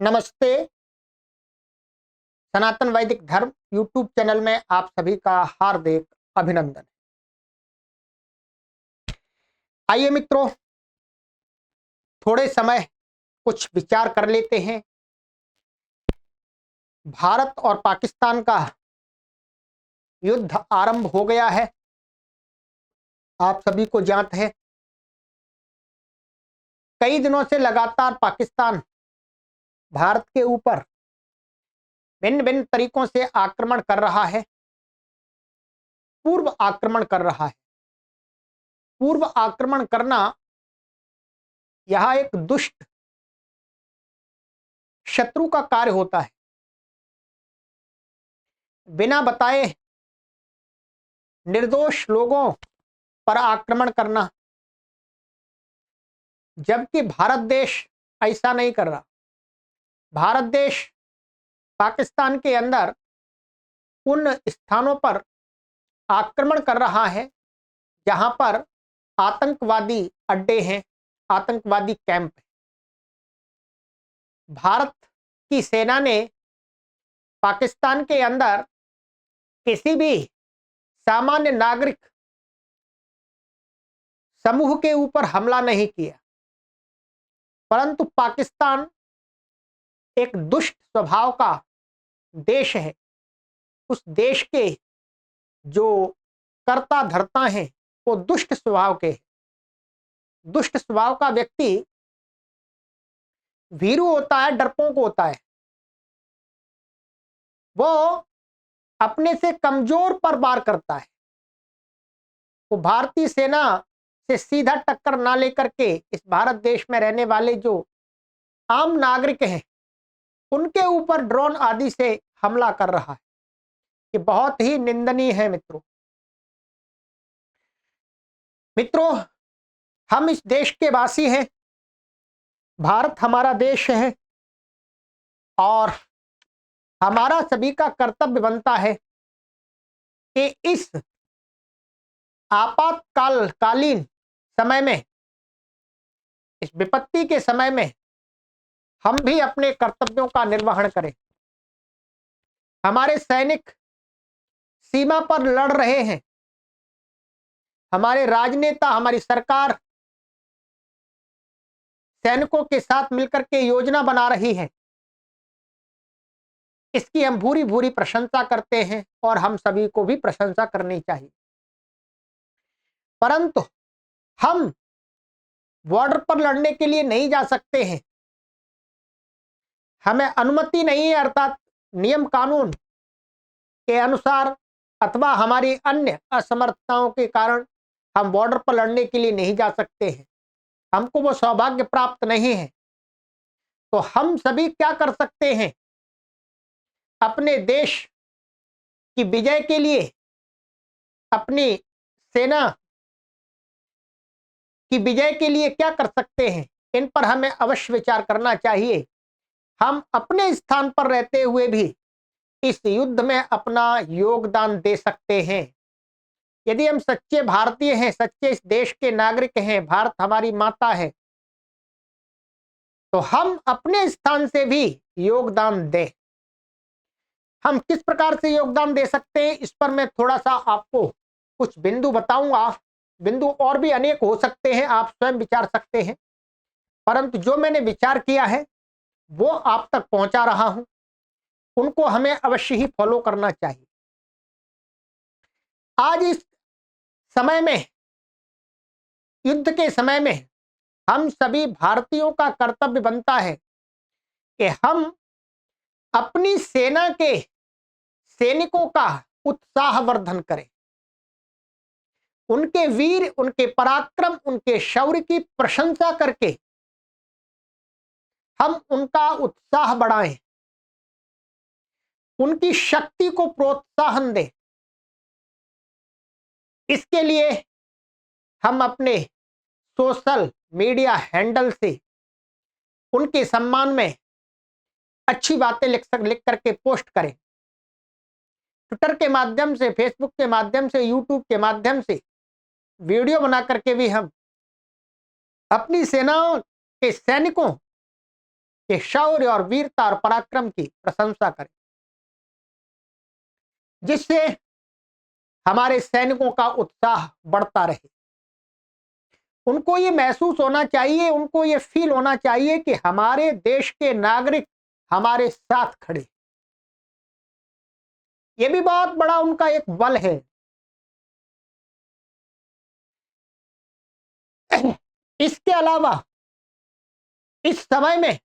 नमस्ते। सनातन वैदिक धर्म यूट्यूब चैनल में आप सभी का हार्दिक अभिनंदन। आइए मित्रों, थोड़े समय कुछ विचार कर लेते हैं। भारत और पाकिस्तान का युद्ध आरंभ हो गया है, आप सभी को ज्ञात है। कई दिनों से लगातार पाकिस्तान भारत के ऊपर भिन्न भिन्न तरीकों से आक्रमण कर रहा है, पूर्व आक्रमण कर रहा है। पूर्व आक्रमण करना यह एक दुष्ट शत्रु का कार्य होता है। बिना बताए निर्दोष लोगों पर आक्रमण करना, जबकि भारत देश ऐसा नहीं कर रहा। भारत देश पाकिस्तान के अंदर उन स्थानों पर आक्रमण कर रहा है जहां पर आतंकवादी अड्डे हैं, आतंकवादी कैंप हैं। भारत की सेना ने पाकिस्तान के अंदर किसी भी सामान्य नागरिक समूह के ऊपर हमला नहीं किया, परंतु पाकिस्तान एक दुष्ट स्वभाव का देश है। उस देश के जो कर्ता धर्ता हैं वो दुष्ट स्वभाव के हैं। दुष्ट स्वभाव का व्यक्ति भीरू होता है, डरपोक होता है। वो अपने से कमजोर पर वार करता है। वो भारतीय सेना से सीधा टक्कर ना लेकर के इस भारत देश में रहने वाले जो आम नागरिक हैं उनके ऊपर ड्रोन आदि से हमला कर रहा है। ये बहुत ही निंदनीय है मित्रों। हम इस देश के वासी हैं, भारत हमारा देश है और हमारा सभी का कर्तव्य बनता है कि इस आपातकालीन समय में, इस विपत्ति के समय में हम भी अपने कर्तव्यों का निर्वहन करें। हमारे सैनिक सीमा पर लड़ रहे हैं, हमारे राजनेता, हमारी सरकार सैनिकों के साथ मिलकर के योजना बना रही है। इसकी हम भूरी भूरी प्रशंसा करते हैं और हम सभी को भी प्रशंसा करनी चाहिए। परंतु हम बॉर्डर पर लड़ने के लिए नहीं जा सकते हैं, हमें अनुमति नहीं है, अर्थात नियम कानून के अनुसार अथवा हमारी अन्य असमर्थताओं के कारण हम बॉर्डर पर लड़ने के लिए नहीं जा सकते हैं। हमको वो सौभाग्य प्राप्त नहीं है। तो हम सभी क्या कर सकते हैं? अपने देश की विजय के लिए, अपनी सेना की विजय के लिए क्या कर सकते हैं, इन पर हमें अवश्य विचार करना चाहिए। हम अपने स्थान पर रहते हुए भी इस युद्ध में अपना योगदान दे सकते हैं। यदि हम सच्चे भारतीय हैं, सच्चे इस देश के नागरिक हैं, भारत हमारी माता है, तो हम अपने स्थान से भी योगदान दें। हम किस प्रकार से योगदान दे सकते हैं, इस पर मैं थोड़ा सा आपको कुछ बिंदु बताऊंगा। बिंदु और भी अनेक हो सकते हैं, आप स्वयं विचार सकते हैं, परंतु जो मैंने विचार किया है वो आप तक पहुंचा रहा हूं। उनको हमें अवश्य ही फॉलो करना चाहिए। आज इस समय में, युद्ध के समय में, हम सभी भारतीयों का कर्तव्य बनता है कि हम अपनी सेना के सैनिकों का उत्साहवर्धन करें। उनके वीर, उनके पराक्रम, उनके शौर्य की प्रशंसा करके हम उनका उत्साह बढ़ाएं, उनकी शक्ति को प्रोत्साहन दें। इसके लिए हम अपने सोशल मीडिया हैंडल से उनके सम्मान में अच्छी बातें लिख करके पोस्ट करें। ट्विटर के माध्यम से, फेसबुक के माध्यम से, यूट्यूब के माध्यम से वीडियो बना करके भी हम अपनी सेनाओं के सैनिकों के शौर्य और वीरता और पराक्रम की प्रशंसा करें, जिससे हमारे सैनिकों का उत्साह बढ़ता रहे। उनको ये महसूस होना चाहिए, उनको ये फील होना चाहिए कि हमारे देश के नागरिक हमारे साथ खड़े। ये भी बहुत बड़ा उनका एक बल है। इसके अलावा इस समय में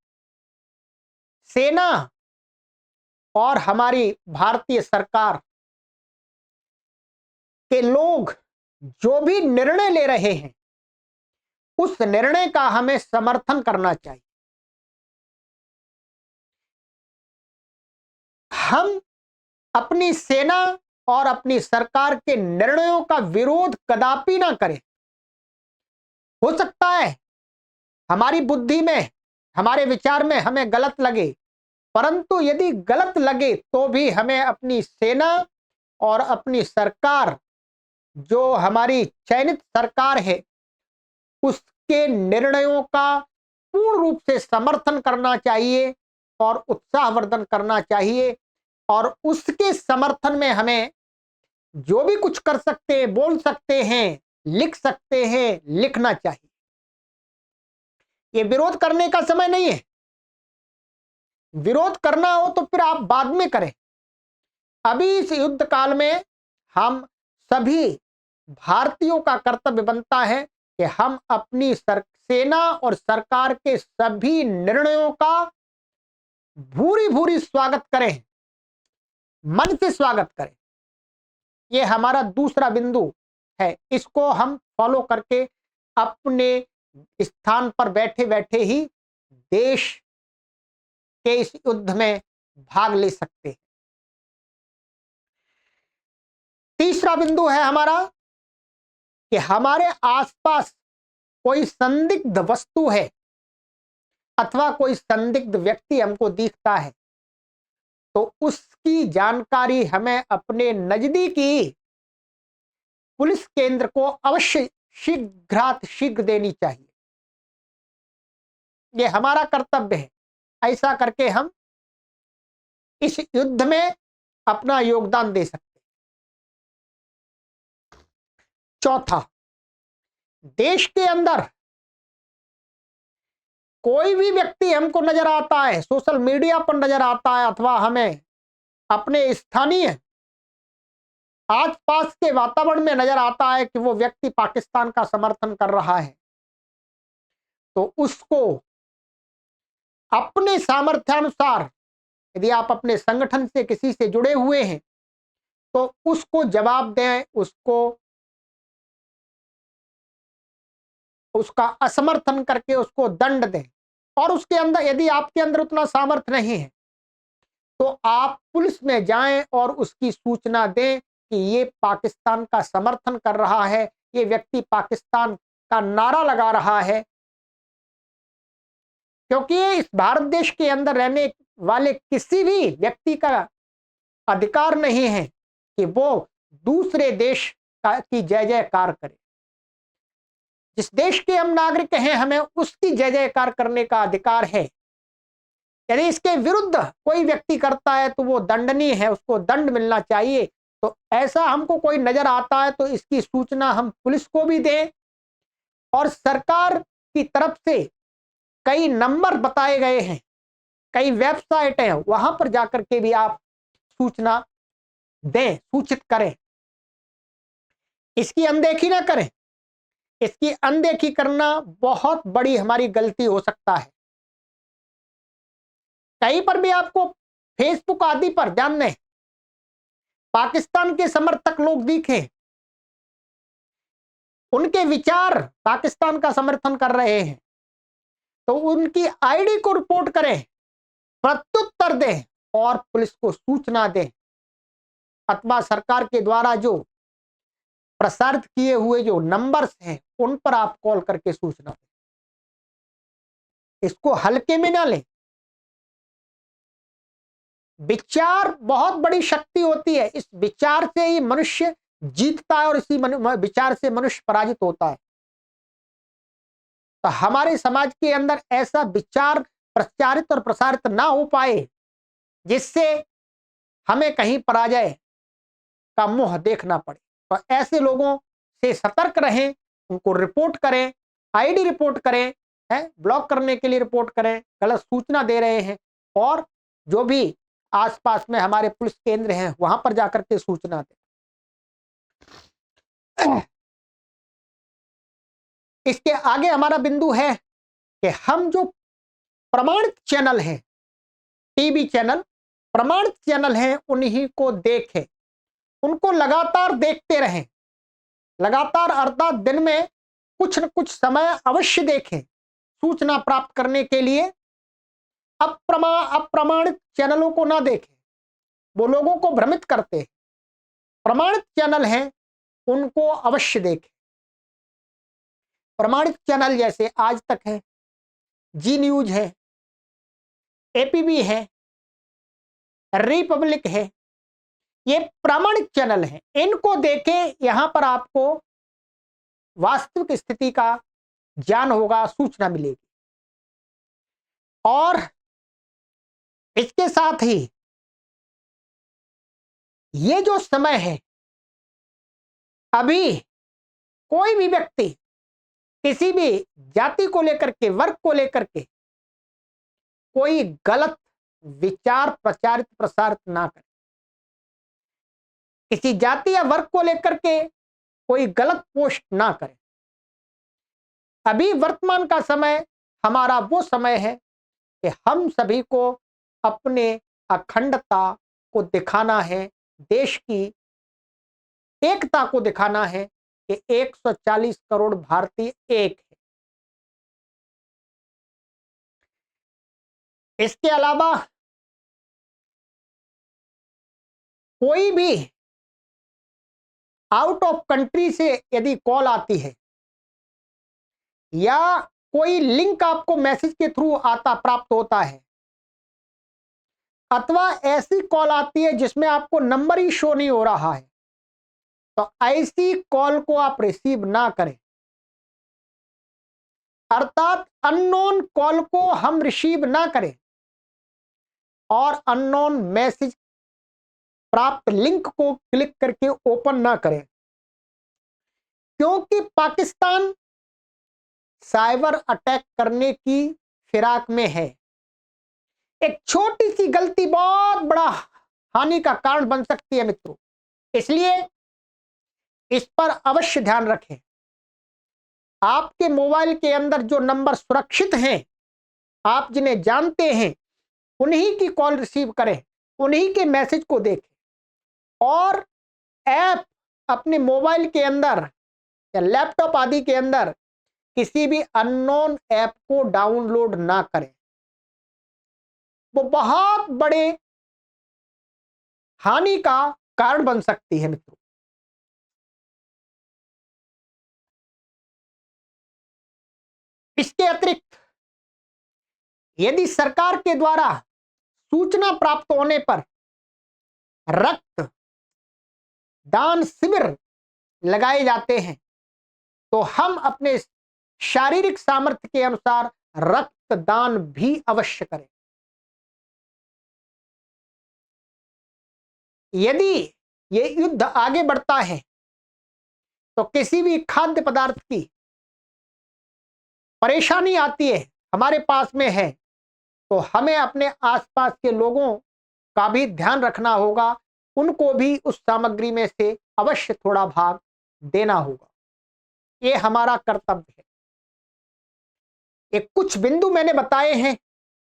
सेना और हमारी भारतीय सरकार के लोग जो भी निर्णय ले रहे हैं, उस निर्णय का हमें समर्थन करना चाहिए। हम अपनी सेना और अपनी सरकार के निर्णयों का विरोध कदापि ना करें। हो सकता है हमारी बुद्धि में, हमारे विचार में हमें गलत लगे, परंतु यदि गलत लगे तो भी हमें अपनी सेना और अपनी सरकार, जो हमारी चयनित सरकार है, उसके निर्णयों का पूर्ण रूप से समर्थन करना चाहिए और उत्साहवर्धन करना चाहिए। और उसके समर्थन में हमें जो भी कुछ कर सकते हैं, बोल सकते हैं, लिख सकते हैं, लिखना चाहिए। ये विरोध करने का समय नहीं है। विरोध करना हो तो फिर आप बाद में करें। अभी इस युद्ध काल में हम सभी भारतीयों का कर्तव्य बनता है कि हम अपनी सेना और सरकार के सभी निर्णयों का भूरी भूरी स्वागत करें, मन से स्वागत करें। यह हमारा दूसरा बिंदु है। इसको हम फॉलो करके अपने स्थान पर बैठे बैठे ही देश के इस युद्ध में भाग ले सकते हैं। तीसरा बिंदु है हमारा कि हमारे आसपास कोई संदिग्ध वस्तु है अथवा कोई संदिग्ध व्यक्ति हमको दिखता है, तो उसकी जानकारी हमें अपने नजदीकी पुलिस केंद्र को अवश्य शीघ्र देनी चाहिए। यह हमारा कर्तव्य है। ऐसा करके हम इस युद्ध में अपना योगदान दे सकते हैं। चौथा, देश के अंदर कोई भी व्यक्ति हमको नजर आता है, सोशल मीडिया पर नजर आता है अथवा हमें अपने स्थानीय आसपास के वातावरण में नजर आता है कि वो व्यक्ति पाकिस्तान का समर्थन कर रहा है, तो उसको अपने सामर्थ्यानुसार, यदि आप अपने संगठन से किसी से जुड़े हुए हैं, तो उसको जवाब दें, उसका असमर्थन करके उसको दंड दें। और उसके अंदर यदि आपके अंदर उतना सामर्थ्य नहीं है तो आप पुलिस में जाएं और उसकी सूचना दें कि ये पाकिस्तान का समर्थन कर रहा है, ये व्यक्ति पाकिस्तान का नारा लगा रहा है। क्योंकि इस भारत देश के अंदर रहने वाले किसी भी व्यक्ति का अधिकार नहीं है कि वो दूसरे देश की जय जयकार करे। जिस देश के हम नागरिक हैं, हमें उसकी जय जयकार करने का अधिकार है। यदि इसके विरुद्ध कोई व्यक्ति करता है तो वो दंडनीय है, उसको दंड मिलना चाहिए। तो ऐसा हमको कोई नजर आता है तो इसकी सूचना हम पुलिस को भी दें। और सरकार की तरफ से कई नंबर बताए गए हैं, कई वेबसाइट हैं, वहां पर जाकर के भी आप सूचना दें, सूचित करें। इसकी अनदेखी ना करें। इसकी अनदेखी करना बहुत बड़ी हमारी गलती हो सकता है। कहीं पर भी आपको फेसबुक आदि पर ध्यान दें, पाकिस्तान के समर्थक लोग दिखे, उनके विचार पाकिस्तान का समर्थन कर रहे हैं, तो उनकी आईडी को रिपोर्ट करें, प्रत्युत्तर दें और पुलिस को सूचना दें। अथवा सरकार के द्वारा जो प्रसारित किए हुए जो नंबर्स हैं उन पर आप कॉल करके सूचना दें। इसको हल्के में ना लें। विचार बहुत बड़ी शक्ति होती है। इस विचार से ही मनुष्य जीतता है और इसी विचार से मनुष्य पराजित होता है। तो हमारे समाज के अंदर ऐसा विचार प्रचारित और प्रसारित ना हो पाए, जिससे हमें कहीं पराजय का मुंह देखना पड़े। तो ऐसे लोगों से सतर्क रहें, उनको रिपोर्ट करें, आईडी रिपोर्ट करें, है ब्लॉक करने के लिए रिपोर्ट करें, गलत सूचना दे रहे हैं, और जो भी आसपास में हमारे पुलिस केंद्र हैं वहां पर जाकर के सूचना दें। इसके आगे हमारा बिंदु है कि हम जो प्रमाणित चैनल हैं, टीवी चैनल प्रमाणित चैनल हैं, उन्हीं को देखें, उनको लगातार देखते रहें, लगातार अर्थात दिन में कुछ न कुछ समय अवश्य देखें सूचना प्राप्त करने के लिए। अप्रमाणित चैनलों को ना देखें, वो लोगों को भ्रमित करते हैं। प्रमाणित चैनल हैं उनको अवश्य देखें। प्रमाणित चैनल जैसे आज तक है, जी न्यूज है, एपीबी है, रिपब्लिक है, ये प्रामाणिक चैनल हैं, इनको देखें। यहां पर आपको वास्तविक स्थिति का ज्ञान होगा, सूचना मिलेगी। और इसके साथ ही ये जो समय है, अभी कोई भी व्यक्ति किसी भी जाति को लेकर के, वर्ग को लेकर के कोई गलत विचार प्रचारित प्रसारित ना करे। किसी जाति या वर्ग को लेकर के कोई गलत पोस्ट ना करे। अभी वर्तमान का समय हमारा वो समय है कि हम सभी को अपने अखंडता को दिखाना है, देश की एकता को दिखाना है कि 140 करोड़ भारतीय एक है। इसके अलावा कोई भी आउट ऑफ कंट्री से यदि कॉल आती है या कोई लिंक आपको मैसेज के थ्रू आता प्राप्त होता है, अथवा ऐसी कॉल आती है जिसमें आपको नंबर ही शो नहीं हो रहा है, तो ऐसी कॉल को आप रिसीव ना करें। अर्थात अननोन कॉल को हम रिसीव ना करें और अननोन मैसेज प्राप्त लिंक को क्लिक करके ओपन ना करें, क्योंकि पाकिस्तान साइबर अटैक करने की फिराक में है। एक छोटी सी गलती बहुत बड़ा हानि का कारण बन सकती है मित्रों, इसलिए इस पर अवश्य ध्यान रखें। आपके मोबाइल के अंदर जो नंबर सुरक्षित हैं, आप जिन्हें जानते हैं, उन्हीं की कॉल रिसीव करें, उन्हीं के मैसेज को देखें। और ऐप अपने मोबाइल के अंदर या लैपटॉप आदि के अंदर किसी भी अननोन ऐप को डाउनलोड ना करें, वो बहुत बड़े हानि का कारण बन सकती है मित्रों। इसके अतिरिक्त यदि सरकार के द्वारा सूचना प्राप्त होने पर रक्त दान शिविर लगाए जाते हैं, तो हम अपने शारीरिक सामर्थ्य के अनुसार रक्तदान भी अवश्य करें। यदि ये युद्ध आगे बढ़ता है तो किसी भी खाद्य पदार्थ की परेशानी आती है, हमारे पास में है, तो हमें अपने आसपास के लोगों का भी ध्यान रखना होगा, उनको भी उस सामग्री में से अवश्य थोड़ा भाग देना होगा। ये हमारा कर्तव्य है। ये कुछ बिंदु मैंने बताए हैं,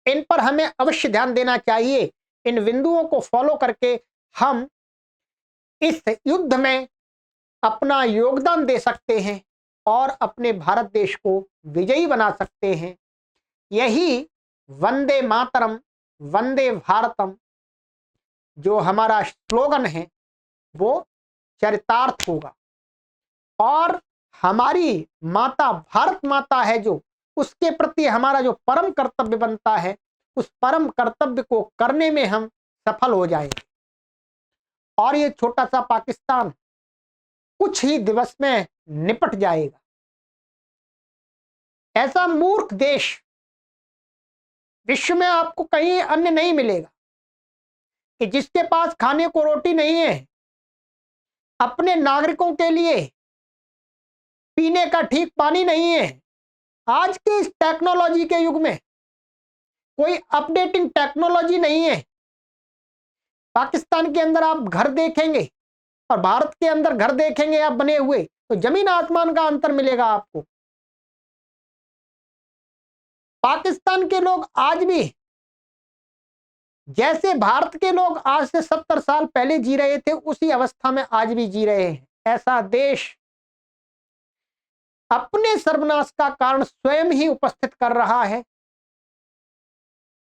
इन पर हमें अवश्य ध्यान देना चाहिए। इन बिंदुओं को फॉलो करके हम इस युद्ध में अपना योगदान दे सकते हैं और अपने भारत देश को विजयी बना सकते हैं। यही वंदे मातरम, वंदे भारतम जो हमारा स्लोगन है वो चरितार्थ होगा। और हमारी माता भारत माता है जो, उसके प्रति हमारा जो परम कर्तव्य बनता है, उस परम कर्तव्य को करने में हम सफल हो जाएंगे और ये छोटा सा पाकिस्तान कुछ ही दिवस में निपट जाएगा। ऐसा मूर्ख देश विश्व में आपको कहीं अन्य नहीं मिलेगा कि जिसके पास खाने को रोटी नहीं है, अपने नागरिकों के लिए पीने का ठीक पानी नहीं है। आज के इस टेक्नोलॉजी के युग में कोई अपडेटिंग टेक्नोलॉजी नहीं है। पाकिस्तान के अंदर आप घर देखेंगे और भारत के अंदर घर देखेंगे आप बने हुए, तो जमीन आसमान का अंतर मिलेगा आपको। पाकिस्तान के लोग आज भी जैसे भारत के लोग आज से 70 साल पहले जी रहे थे, उसी अवस्था में आज भी जी रहे हैं। ऐसा देश अपने सर्वनाश का कारण स्वयं ही उपस्थित कर रहा है,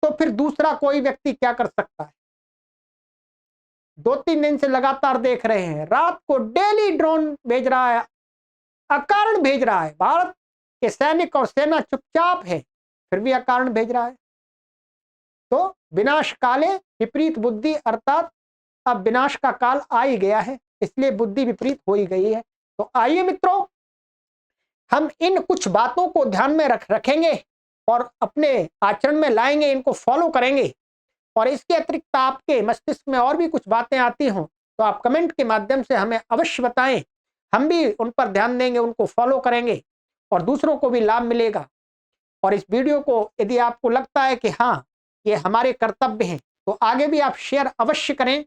तो फिर दूसरा कोई व्यक्ति क्या कर सकता है? 2-3 दिन से लगातार देख रहे हैं, रात को डेली ड्रोन भेज रहा है, अकारण भेज रहा है। भारत के सैनिक और सेना चुपचाप है, फिर भी अकारण भेज रहा है। तो विनाश काले विपरीत बुद्धि, अर्थात अब विनाश का काल आ ही गया है, इसलिए बुद्धि विपरीत हो ही गई है। तो आइए मित्रों, हम इन कुछ बातों को ध्यान में रखेंगे और अपने आचरण में लाएंगे, इनको फॉलो करेंगे। और इसके अतिरिक्त आपके मस्तिष्क में और भी कुछ बातें आती हों तो आप कमेंट के माध्यम से हमें अवश्य बताएं, हम भी उन पर ध्यान देंगे, उनको फॉलो करेंगे और दूसरों को भी लाभ मिलेगा। और इस वीडियो को यदि आपको लगता है कि हाँ ये हमारे कर्तव्य हैं, तो आगे भी आप शेयर अवश्य करें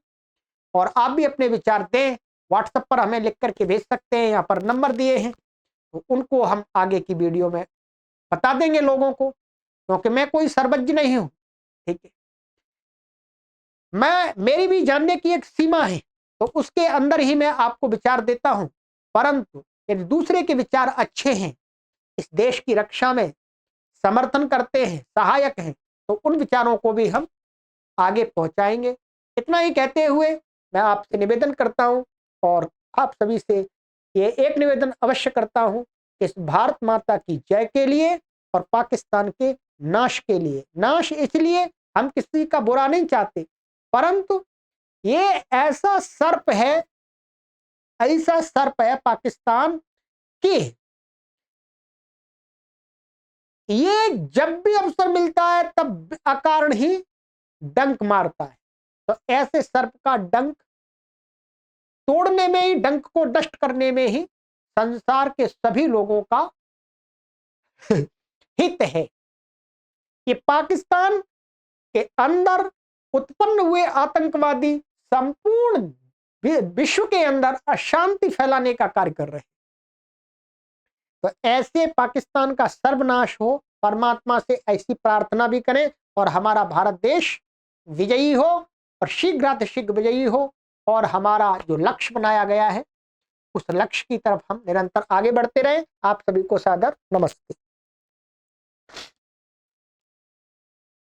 और आप भी अपने विचार दें। व्हाट्सएप पर हमें लिख करके भेज सकते हैं, यहाँ पर नंबर दिए हैं, तो उनको हम आगे की वीडियो में बता देंगे लोगों को, क्योंकि मैं कोई सर्वज्ञ नहीं हूं। ठीक है, मेरी भी जानने की एक सीमा है, तो उसके अंदर ही मैं आपको विचार देता हूं। परंतु यदि दूसरे के विचार अच्छे हैं, इस देश की रक्षा में समर्थन करते हैं, सहायक हैं, तो उन विचारों को भी हम आगे पहुंचाएंगे। इतना ही कहते हुए मैं आपसे निवेदन करता हूं और आप सभी से ये एक निवेदन अवश्य करता हूं कि इस भारत माता की जय के लिए और पाकिस्तान के नाश के लिए। नाश इसलिए, हम किसी का बुरा नहीं चाहते, परंतु ये ऐसा सर्प है पाकिस्तान की, ये जब भी अवसर मिलता है तब अकारण ही डंक मारता है। तो ऐसे सर्प का डंक तोड़ने में ही, डंक को नष्ट करने में ही संसार के सभी लोगों का हित है। कि पाकिस्तान के अंदर उत्पन्न हुए आतंकवादी संपूर्ण विश्व के अंदर अशांति फैलाने का कार्य कर रहे हैं। तो ऐसे पाकिस्तान का सर्वनाश हो, परमात्मा से ऐसी प्रार्थना भी करें और हमारा भारत देश विजयी हो और शीघ्रातिशीघ्र विजयी हो और हमारा जो लक्ष्य बनाया गया है उस लक्ष्य की तरफ हम निरंतर आगे बढ़ते रहें। आप सभी को सादर नमस्ते।